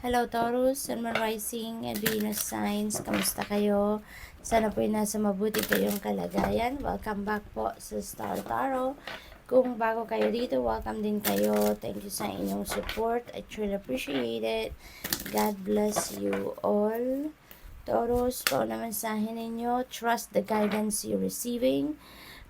Hello Taurus, Sun, Moon, Rising, and Venus signs. Kamusta kayo? Sana po'y nasa mabuti kayong kalagayan. Welcome back po sa Star Tarot. Kung bago kayo dito, welcome din kayo. Thank you sa inyong support. I truly appreciate it. God bless you all. Taurus, pauna mensahe ninyo. Trust the guidance you're receiving.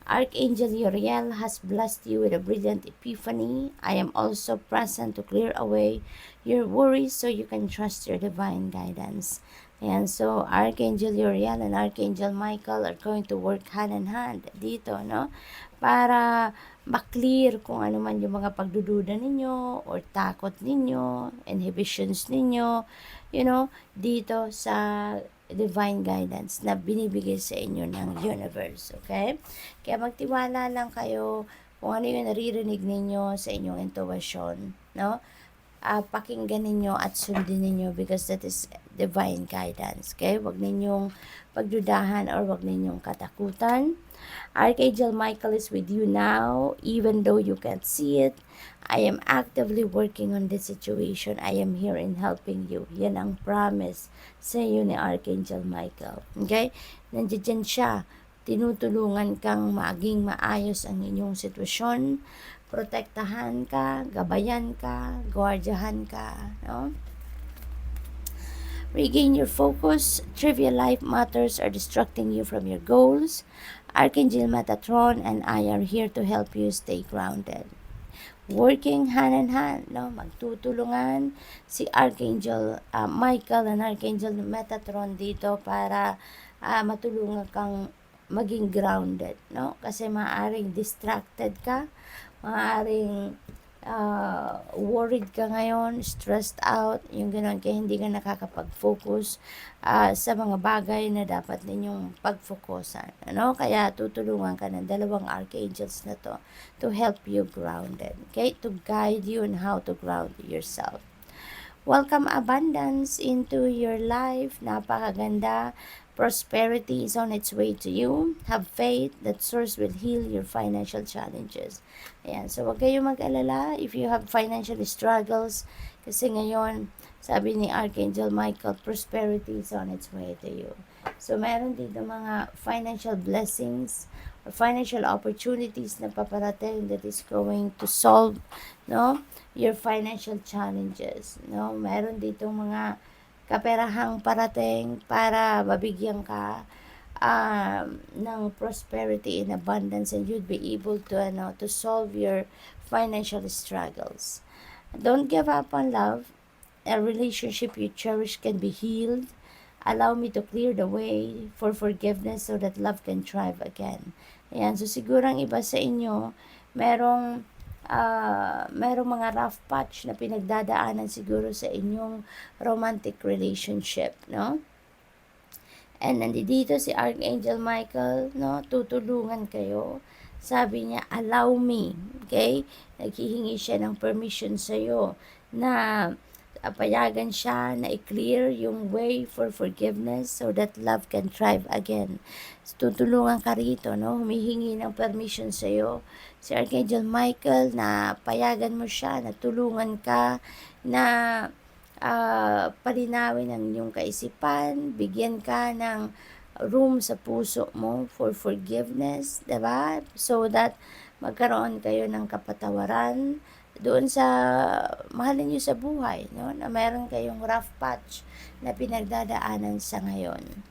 Archangel Uriel has blessed you with a brilliant epiphany. I am also present to clear away your worries so you can trust your divine guidance. Ayan, so Archangel Uriel and Archangel Michael are going to work hand in hand dito, no? Para maklear kung ano man yung mga pagdududa ninyo or takot ninyo, inhibitions ninyo, dito sa divine guidance na binibigay sa inyo ng universe, okay? Kaya magtiwala lang kayo kung ano yung naririnig ninyo sa inyong intuition, no? Pakinggan ninyo at sundin ninyo because that is divine guidance, okay? Huwag ninyong pagdudahan or huwag ninyong katakutan. Archangel Michael is with you now, even though you can't see it. I am actively working on this situation. I am here in helping you. Yan ang promise sa iyo ni Archangel Michael. Okay? Nandiyan siya. Tinutulungan kang maging maayos ang inyong sitwasyon. Protektahan ka, gabayan ka, gwardiyahan ka. No? Regain your focus. Trivial life matters are distracting you from your goals. Archangel Metatron and I are here to help you stay grounded. Working hand in hand, no? Magtutulungan si Archangel Michael and Archangel Metatron dito para matulungan kang maging grounded, no? Kasi maaaring distracted ka, maaaring worried ka ngayon, stressed out, yung gano'n, kaya hindi ka nakakapag-focus sa mga bagay na dapat ninyong pag-focusan. Ano? Kaya tutulungan ka ng dalawang archangels na to help you grounded. Okay? To guide you on how to ground yourself. Welcome abundance into your life. Napakaganda. Prosperity is on its way to you. Have faith that source will heal your financial challenges. Ayan. So, huwag kayong mag-alala if you have financial struggles. Kasi ngayon, sabi ni Archangel Michael, prosperity is on its way to you. So, meron dito mga financial blessings or financial opportunities na paparating that is going to solve, no, your financial challenges. No? Meron dito mga kaperahang parating para mabigyan ka ng prosperity and abundance, and you'd be able to solve your financial struggles. Don't give up on love. A relationship you cherish can be healed. Allow me to clear the way for forgiveness so that love can thrive again. Ayan, so sigurang iba sa inyo, merong mga rough patch na pinagdadaanan siguro sa inyong romantic relationship, no? And nandito si Archangel Michael, no? Tutulungan kayo. Sabi niya, allow me, okay? Naghihingi siya ng permission sa iyo na payagan siya na i-clear yung way for forgiveness so that love can thrive again. So, tutulungan ka rito, no? Humihingi ng permission sa iyo si Archangel Michael na payagan mo siya, na tulungan ka na palinawin ang iyong kaisipan, bigyan ka ng room sa puso mo for forgiveness, diba? So that magkaroon kayo ng kapatawaran doon sa mahalin nyo sa buhay, no? Na meron kayong rough patch na pinagdadaanan sa ngayon.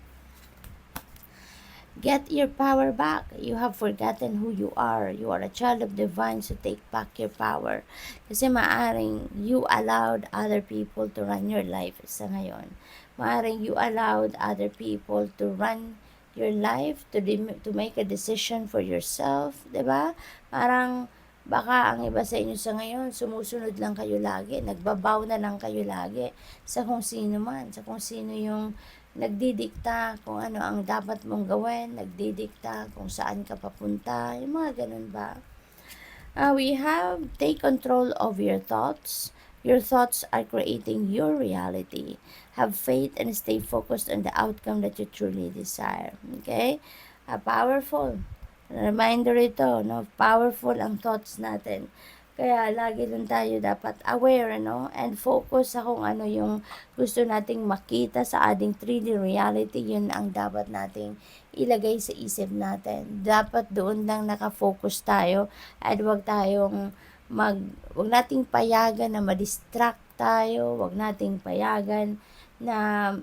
Get your power back. You have forgotten who you are. You are a child of divine, so take back your power. Kasi maaring you allowed other people to run your life sa ngayon. Maaring you allowed other people to run your life, to make a decision for yourself, 'di ba? Parang baka ang iba sa inyo sa ngayon, sumusunod lang kayo lagi, nagbabaw na lang kayo lagi sa kung sino man, sa kung sino yung nagdidikta kung ano ang dapat mong gawin, nagdidikta kung saan ka papunta, yung mga ganun ba? We have take control of your thoughts. Your thoughts are creating your reality. Have faith and stay focused on the outcome that you truly desire. Okay? Powerful. Reminder ito, no? Powerful ang thoughts natin. Kaya lagi lang tayo dapat aware, ano, and focus sa kung ano yung gusto nating makita sa ating 3D reality. Yun ang dapat nating ilagay sa isip natin. Dapat doon lang nakafocus tayo at wag nating payagan na ma-distract tayo, wag nating payagan na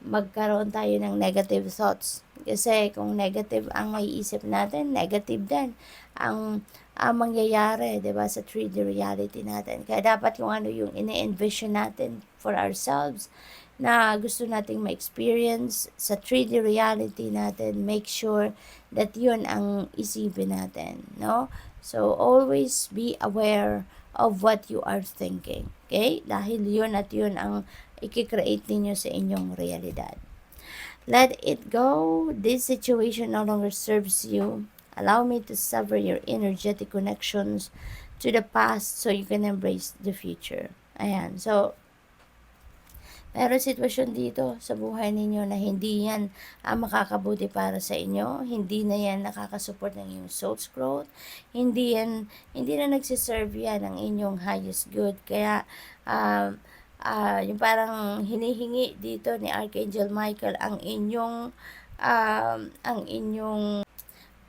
magkaroon tayo ng negative thoughts. Kasi kung negative ang maiisip natin, negative din ang mangyayari, 'di ba, sa 3D reality natin. Kaya dapat kung ano yung ini-envision natin for ourselves na gusto nating ma-experience sa 3D reality natin, make sure that yun ang isipin natin, no? So, always be aware of what you are thinking. Okay? Dahil yun at yun ang i-create ninyo sa inyong realidad. Let it go. This situation no longer serves you. Allow me to sever your energetic connections to the past so you can embrace the future. Ayan. So, meron sitwasyon dito sa buhay ninyo na hindi yan makakabuti para sa inyo. Hindi na yan nakakasupport ng inyong soul's growth. Hindi na nagsiserve yan ng inyong highest good. Kaya, yung parang hinihingi dito ni Archangel Michael ang inyong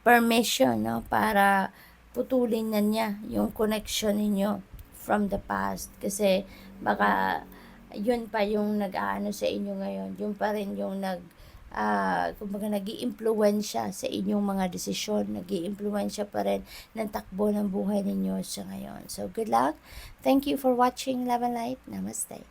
permission, no, para putulin na niya yung connection ninyo from the past. Kasi baka yun pa yung nag-aano sa inyo ngayon, yun pa rin yung kumbaga nag-iimpluwensya sa inyong mga desisyon, nag-iimpluwensya pa rin ng takbo ng buhay ninyo sa ngayon. So, good luck. Thank you for watching Love and Light. Namaste.